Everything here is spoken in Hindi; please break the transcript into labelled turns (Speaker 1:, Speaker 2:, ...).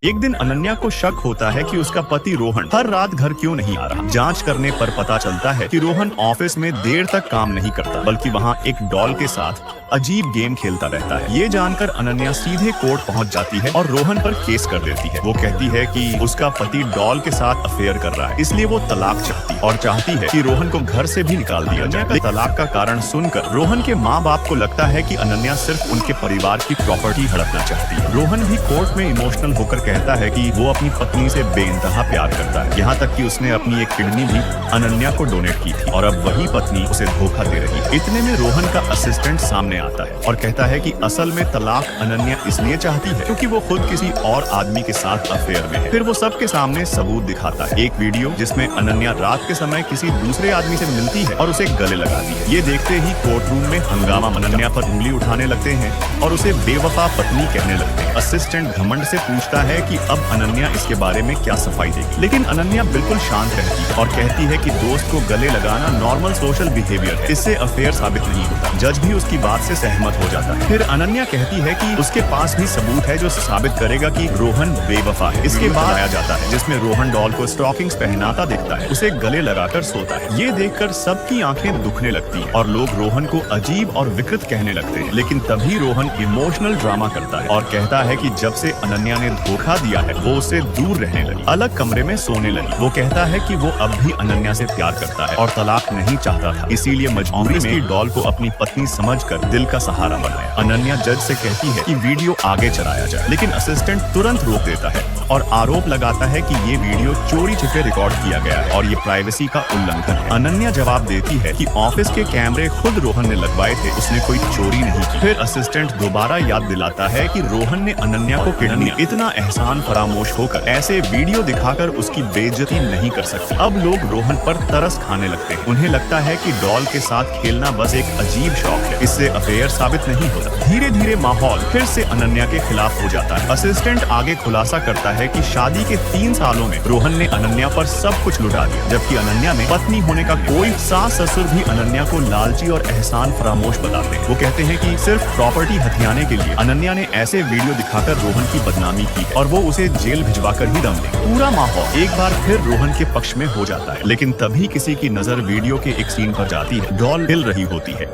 Speaker 1: एक दिन अनन्या को शक होता है कि उसका पति रोहन हर रात घर क्यों नहीं आ रहा। जांच करने पर पता चलता है कि रोहन ऑफिस में देर तक काम नहीं करता, बल्कि वहां एक डॉल के साथ अजीब गेम खेलता रहता है। ये जानकर अनन्या सीधे कोर्ट पहुंच जाती है और रोहन पर केस कर देती है। वो कहती है कि उसका पति डॉल के साथ अफेयर कर रहा है, इसलिए वो तलाक चाहती है कि रोहन को घर से भी निकाल दिया जाए। तलाक का कारण सुनकर रोहन के माँ बाप को लगता है कि अनन्या सिर्फ उनके परिवार की प्रॉपर्टी हड़पना चाहती है। रोहन भी कोर्ट में इमोशनल होकर कहता है कि वो अपनी पत्नी से बेइंतहा प्यार करता है, यहाँ तक कि उसने अपनी एक किडनी भी अनन्या को डोनेट की थी और अब वही पत्नी उसे धोखा दे रही है। इतने में रोहन का असिस्टेंट सामने आता है और कहता है कि असल में तलाक अनन्या इसलिए चाहती है क्योंकि वो खुद किसी और आदमी के साथ अफेयर में है। फिर वो सबके सामने सबूत दिखाता है, एक वीडियो जिसमें अनन्या रात के समय किसी दूसरे आदमी से मिलती है और उसे गले लगाती है। ये देखते ही कोर्ट रूम में हंगामा। अनन्या पर उंगली उठाने लगते हैं और उसे बेवफा पत्नी कहने लगते हैं। असिस्टेंट घमंड से पूछता है कि अब अनन्या इसके बारे में क्या सफाई देगी, लेकिन अनन्या बिल्कुल शांत रहती है और कहती है कि दोस्त को गले लगाना नॉर्मल सोशल बिहेवियर है, इससे अफेयर साबित नहीं होता। जज भी उसकी बात से सहमत हो जाता है। फिर अनन्या कहती है कि उसके पास भी सबूत है जो साबित करेगा कि रोहन बेवफा है। इसके बाद आया जाता है जिसमें रोहन डॉल को स्टॉकिंग्स पहनाता दिखता है, उसे गले लगाकर सोता है। ये देखकर सबकी आंखें दुखने लगती हैं और लोग रोहन को अजीब और विकृत कहने लगते हैं। लेकिन तभी रोहन इमोशनल ड्रामा करता है और कहता है कि जब से अनन्या ने धोखा दिया है वो उससे दूर रहने लगी, अलग कमरे में सोने लगी। वो कहता है कि वो अब भी अनन्या से प्यार करता है और तलाक नहीं चाहता था, इसीलिए मजबूरी में डॉल को अपनी पत्नी समझकर दिल का सहारा बनाया। अनन्या जज से कहती है कि वीडियो आगे चलाया जाए, लेकिन असिस्टेंट तुरंत रोक देता है और आरोप लगाता है कि ये वीडियो चोरी छिपे रिकॉर्ड किया गया है और ये प्राइवेसी का उल्लंघन है। अनन्या जवाब देती है कि ऑफिस के कैमरे खुद रोहन ने लगवाए थे, उसने कोई चोरी नहीं की। फिर असिस्टेंट दोबारा याद दिलाता है कि रोहन ने अनन्या को इतना एहसान फरामोश होकर ऐसे वीडियो दिखाकर उसकी बेइज्जती नहीं कर सकती। अब लोग रोहन पर तरस खाने लगते हैं। उन्हें लगता है कि डॉल के साथ खेलना बस एक अजीब शौक है, इससे अफेयर साबित नहीं होता। धीरे धीरे माहौल फिर से अनन्या के खिलाफ हो जाता है। असिस्टेंट आगे खुलासा करता है कि शादी के 3 सालों में रोहन ने अनन्या पर सब कुछ लुटा दिया, जबकि अनन्या में पत्नी होने का कोई। सास ससुर भी अनन्या को लालची और एहसान फरामोश बताते हैं। वो कहते हैं कि सिर्फ प्रॉपर्टी हथियाने के लिए अनन्या ने ऐसे वीडियो दिखाकर रोहन की बदनामी की है और वो उसे जेल भिजवाकर ही दम देंगे। पूरा माहौल एक बार फिर रोहन के पक्ष में हो जाता है, लेकिन तभी किसी की नजर वीडियो के एक सीन पर जाती है। डॉल हिल रही होती है